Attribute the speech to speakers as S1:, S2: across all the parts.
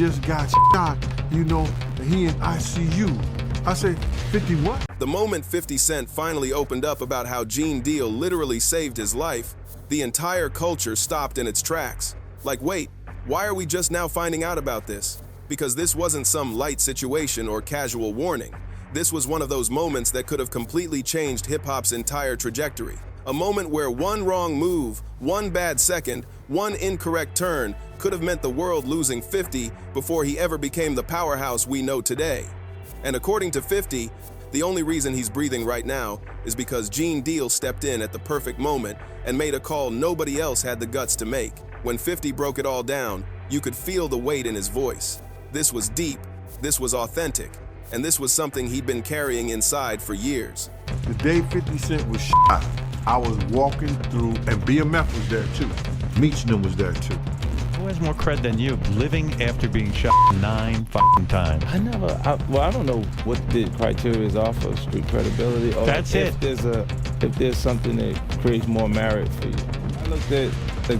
S1: just got shot, you know, and he in ICU. I say, 50 what?
S2: The moment 50 Cent finally opened up about how Gene Deal literally saved his life, the entire culture stopped in its tracks. Like, wait, why are we just now finding out about this? Because this wasn't some light situation or casual warning. This was one of those moments that could have completely changed hip-hop's entire trajectory. A moment where one wrong move, one bad second, one incorrect turn could have meant the world losing 50 before he ever became the powerhouse we know today. And according to 50, the only reason he's breathing right now is because Gene Deal stepped in at the perfect moment and made a call nobody else had the guts to make. When 50 broke it all down, you could feel the weight in his voice. This was deep, this was authentic, and this was something he'd been carrying inside for years.
S1: The day 50 Cent was shot, I was walking through, and BMF was there too. Meechnam was there too.
S3: Who has more cred than you, living after being shot 9 fucking times?
S4: I don't know what the criteria is off of street credibility. Or
S3: That's it.
S4: If there's something that creates more merit for you. I looked at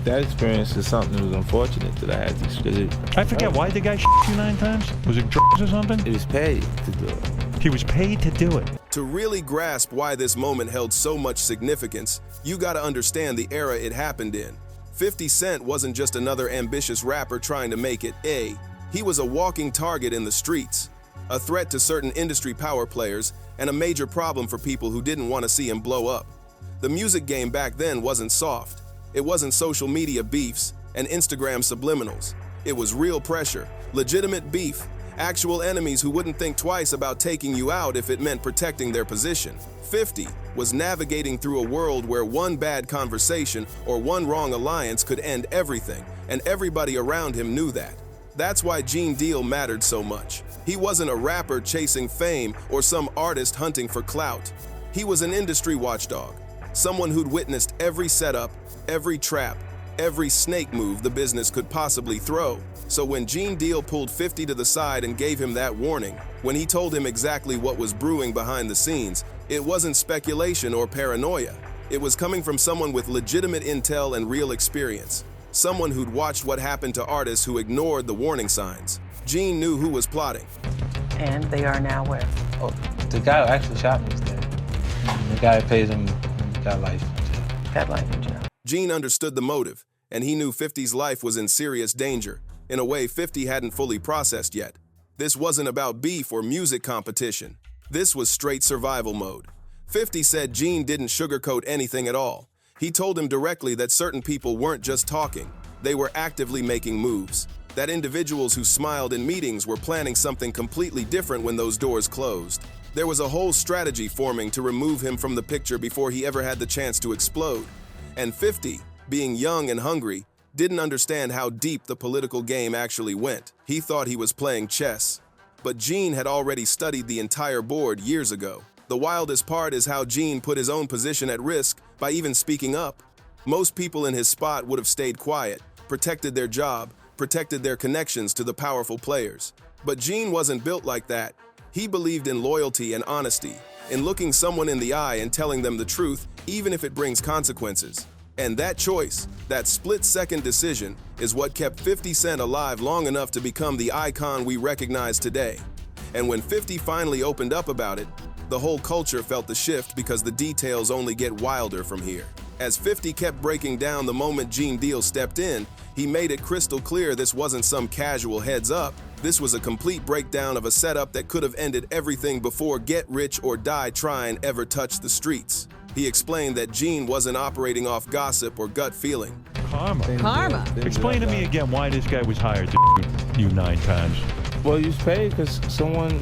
S4: that experience as something that was unfortunate that I had to.
S3: I forget, why the guy shot you 9 times? Was it drugs or something?
S4: He was paid to do it.
S3: He was paid to do it.
S2: To really grasp why this moment held so much significance, you gotta understand the era it happened in. 50 Cent wasn't just another ambitious rapper trying to make it A. He was a walking target in the streets, a threat to certain industry power players, and a major problem for people who didn't want to see him blow up. The music game back then wasn't soft. It wasn't social media beefs and Instagram subliminals. It was real pressure, legitimate beef, actual enemies who wouldn't think twice about taking you out if it meant protecting their position. 50 was navigating through a world where one bad conversation or one wrong alliance could end everything, and everybody around him knew that. That's why Gene Deal mattered so much. He wasn't a rapper chasing fame or some artist hunting for clout. He was an industry watchdog, someone who'd witnessed every setup, every trap, every snake move the business could possibly throw. So when Gene Deal pulled 50 to the side and gave him that warning, when he told him exactly what was brewing behind the scenes, it wasn't speculation or paranoia. It was coming from someone with legitimate intel and real experience. Someone who'd watched what happened to artists who ignored the warning signs. Gene knew who was plotting.
S5: And they are now where?
S4: Oh, the guy who actually shot me is dead. The guy who paid him got life in jail.
S5: Got life in jail.
S2: Gene understood the motive, and he knew 50's life was in serious danger, in a way 50 hadn't fully processed yet. This wasn't about beef or music competition. This was straight survival mode. 50 said Gene didn't sugarcoat anything at all. He told him directly that certain people weren't just talking, they were actively making moves. That individuals who smiled in meetings were planning something completely different when those doors closed. There was a whole strategy forming to remove him from the picture before he ever had the chance to explode. And 50, being young and hungry, didn't understand how deep the political game actually went. He thought he was playing chess. But Gene had already studied the entire board years ago. The wildest part is how Gene put his own position at risk by even speaking up. Most people in his spot would have stayed quiet, protected their job, protected their connections to the powerful players. But Gene wasn't built like that. He believed in loyalty and honesty, in looking someone in the eye and telling them the truth, even if it brings consequences. And that choice, that split-second decision, is what kept 50 Cent alive long enough to become the icon we recognize today. And when 50 finally opened up about it, the whole culture felt the shift because the details only get wilder from here. As 50 kept breaking down the moment Gene Deal stepped in, he made it crystal clear this wasn't some casual heads up. This was a complete breakdown of a setup that could have ended everything before Get Rich or Die Trying ever touched the streets. He explained that Gene wasn't operating off gossip or gut feeling.
S3: Karma. Explain to me again why this guy was hired to shoot you 9 times.
S4: Well, he was paid because someone,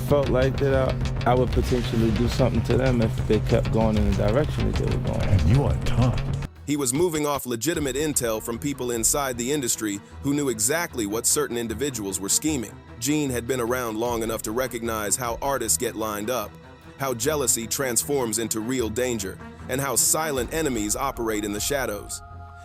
S4: felt like that I would potentially do something to them if they kept going in the direction that they were going.
S3: And you are tough.
S2: He was moving off legitimate intel from people inside the industry who knew exactly what certain individuals were scheming. Gene had been around long enough to recognize how artists get lined up, how jealousy transforms into real danger, and how silent enemies operate in the shadows.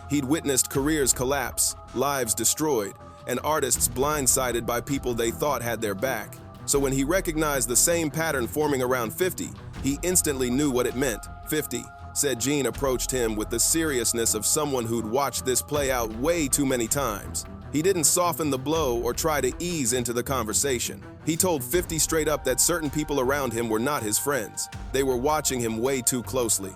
S2: He'd witnessed careers collapse, lives destroyed, and artists blindsided by people they thought had their back. So when he recognized the same pattern forming around 50, he instantly knew what it meant. 50 said Gene approached him with the seriousness of someone who'd watched this play out way too many times. He didn't soften the blow or try to ease into the conversation. He told 50 straight up that certain people around him were not his friends. They were watching him way too closely,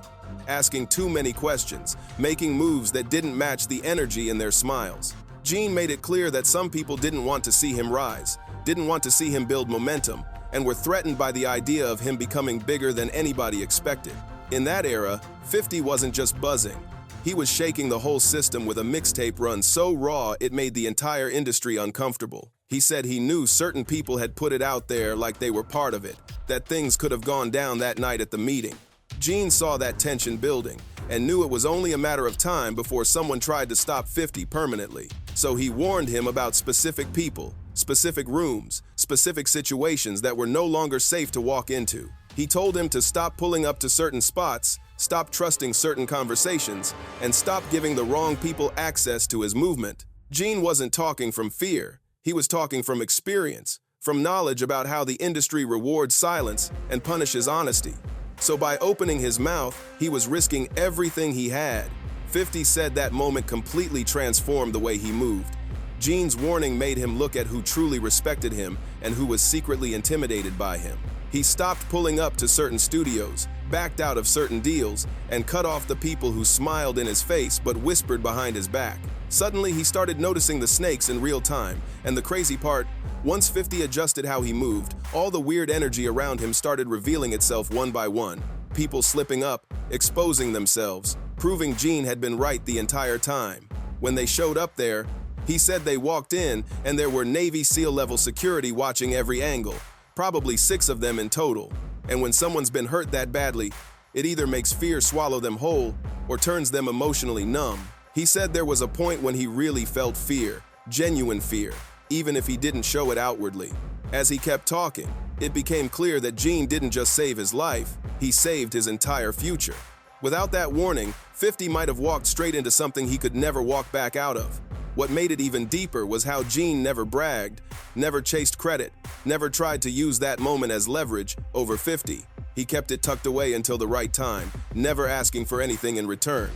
S2: asking too many questions, making moves that didn't match the energy in their smiles. Gene made it clear that some people didn't want to see him rise, didn't want to see him build momentum, and were threatened by the idea of him becoming bigger than anybody expected. In that era, 50 wasn't just buzzing. He was shaking the whole system with a mixtape run so raw it made the entire industry uncomfortable. He said he knew certain people had put it out there like they were part of it, that things could have gone down that night at the meeting. Gene saw that tension building and knew it was only a matter of time before someone tried to stop 50 permanently. So he warned him about specific people, specific rooms, specific situations that were no longer safe to walk into. He told him to stop pulling up to certain spots, stop trusting certain conversations, and stop giving the wrong people access to his movement. Gene wasn't talking from fear. He was talking from experience, from knowledge about how the industry rewards silence and punishes honesty. So by opening his mouth, he was risking everything he had. 50 said that moment completely transformed the way he moved. Gene's warning made him look at who truly respected him and who was secretly intimidated by him. He stopped pulling up to certain studios, backed out of certain deals, and cut off the people who smiled in his face but whispered behind his back. Suddenly, he started noticing the snakes in real time, and the crazy part, once 50 adjusted how he moved, all the weird energy around him started revealing itself one by one. People slipping up, exposing themselves, proving Gene had been right the entire time. When they showed up there, he said they walked in and there were Navy SEAL-level security watching every angle, probably 6 of them in total. And when someone's been hurt that badly, it either makes fear swallow them whole or turns them emotionally numb. He said there was a point when he really felt fear, genuine fear, even if he didn't show it outwardly. As he kept talking, it became clear that Gene didn't just save his life, he saved his entire future. Without that warning, 50 might have walked straight into something he could never walk back out of. What made it even deeper was how Gene never bragged, never chased credit, never tried to use that moment as leverage over 50. He kept it tucked away until the right time, never asking for anything in return.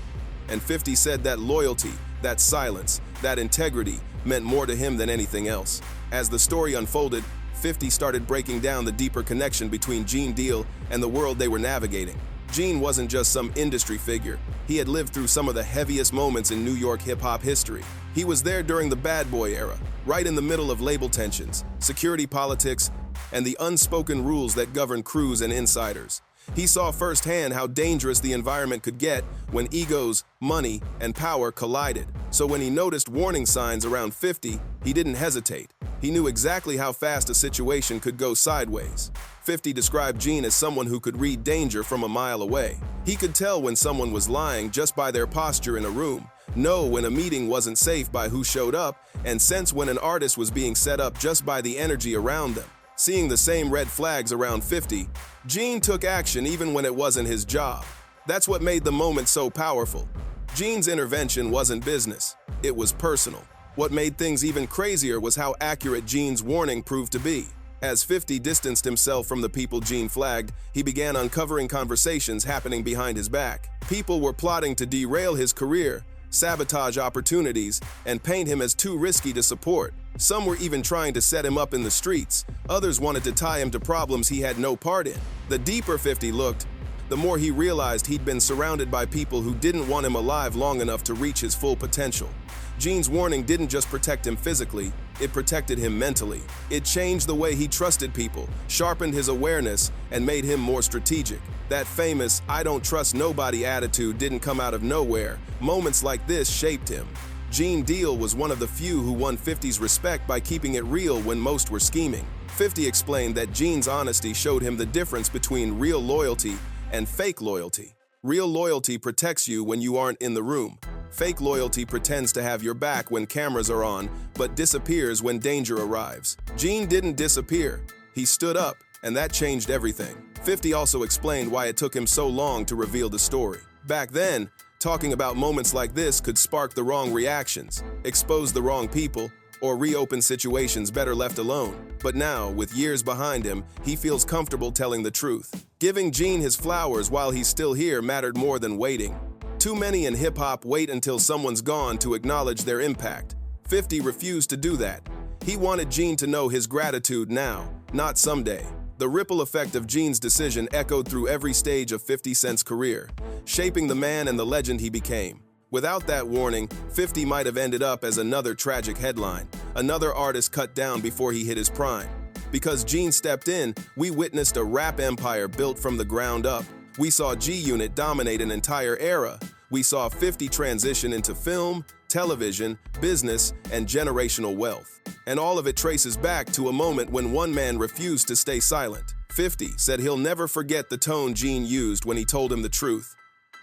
S2: And 50 said that loyalty, that silence, that integrity meant more to him than anything else. As the story unfolded, 50 started breaking down the deeper connection between Gene Deal and the world they were navigating. Gene wasn't just some industry figure. He had lived through some of the heaviest moments in New York hip-hop history. He was there during the bad boy era, right in the middle of label tensions, security politics, and the unspoken rules that govern crews and insiders. He saw firsthand how dangerous the environment could get when egos, money, and power collided. So when he noticed warning signs around 50, he didn't hesitate. He knew exactly how fast a situation could go sideways. 50 described Gene as someone who could read danger from a mile away. He could tell when someone was lying just by their posture in a room, know when a meeting wasn't safe by who showed up, and sense when an artist was being set up just by the energy around them. Seeing the same red flags around 50, Gene took action even when it wasn't his job. That's what made the moment so powerful. Gene's intervention wasn't business, it was personal. What made things even crazier was how accurate Gene's warning proved to be. As 50 distanced himself from the people Gene flagged, he began uncovering conversations happening behind his back. People were plotting to derail his career, sabotage opportunities, and paint him as too risky to support. Some were even trying to set him up in the streets. Others wanted to tie him to problems he had no part in. The deeper 50 looked, the more he realized he'd been surrounded by people who didn't want him alive long enough to reach his full potential. Gene's warning didn't just protect him physically, it protected him mentally. It changed the way he trusted people, sharpened his awareness, and made him more strategic. That famous "I don't trust nobody" attitude didn't come out of nowhere. Moments like this shaped him. Gene Deal was one of the few who won 50's respect by keeping it real when most were scheming. 50 explained that Gene's honesty showed him the difference between real loyalty and fake loyalty. Real loyalty protects you when you aren't in the room. Fake loyalty pretends to have your back when cameras are on, but disappears when danger arrives. Gene didn't disappear. He stood up, and that changed everything. 50 also explained why it took him so long to reveal the story. Back then, talking about moments like this could spark the wrong reactions, expose the wrong people, or reopen situations better left alone. But now, with years behind him, he feels comfortable telling the truth. Giving Gene his flowers while he's still here mattered more than waiting. Too many in hip-hop wait until someone's gone to acknowledge their impact. 50 refused to do that. He wanted Gene to know his gratitude now, not someday. The ripple effect of Gene's decision echoed through every stage of 50 Cent's career, shaping the man and the legend he became. Without that warning, 50 might have ended up as another tragic headline, another artist cut down before he hit his prime. Because Gene stepped in, we witnessed a rap empire built from the ground up. We saw G-Unit dominate an entire era. We saw 50 transition into film, television, business, and generational wealth. And all of it traces back to a moment when one man refused to stay silent. 50 said he'll never forget the tone Gene used when he told him the truth.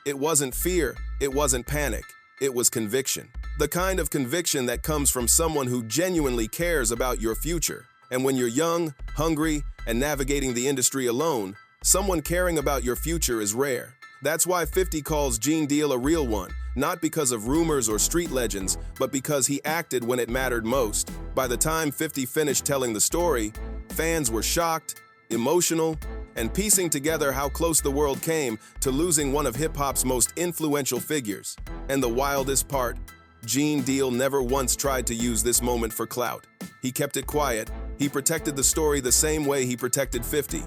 S2: It wasn't fear, it wasn't panic, it was conviction. The kind of conviction that comes from someone who genuinely cares about your future. And when you're young, hungry, and navigating the industry alone, someone caring about your future is rare. That's why 50 calls Gene Deal a real one, not because of rumors or street legends, but because he acted when it mattered most. By the time 50 finished telling the story, fans were shocked, emotional, and piecing together how close the world came to losing one of hip-hop's most influential figures. And the wildest part, Gene Deal never once tried to use this moment for clout. He kept it quiet. He protected the story the same way he protected 50.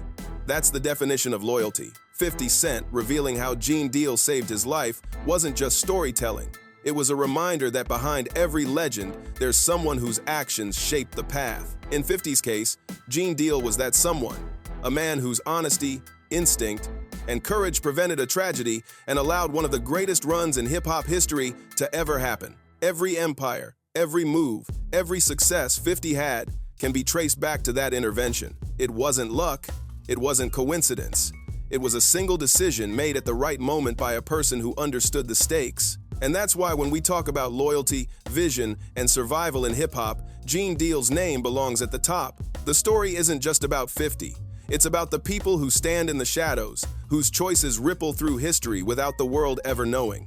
S2: That's the definition of loyalty. 50 Cent revealing how Gene Deal saved his life wasn't just storytelling. It was a reminder that behind every legend, there's someone whose actions shaped the path. In 50's case, Gene Deal was that someone, a man whose honesty, instinct, and courage prevented a tragedy and allowed one of the greatest runs in hip-hop history to ever happen. Every empire, every move, every success 50 had can be traced back to that intervention. It wasn't luck, it wasn't coincidence. It was a single decision made at the right moment by a person who understood the stakes. And that's why when we talk about loyalty, vision, and survival in hip-hop, Gene Deal's name belongs at the top. The story isn't just about 50. It's about the people who stand in the shadows, whose choices ripple through history without the world ever knowing.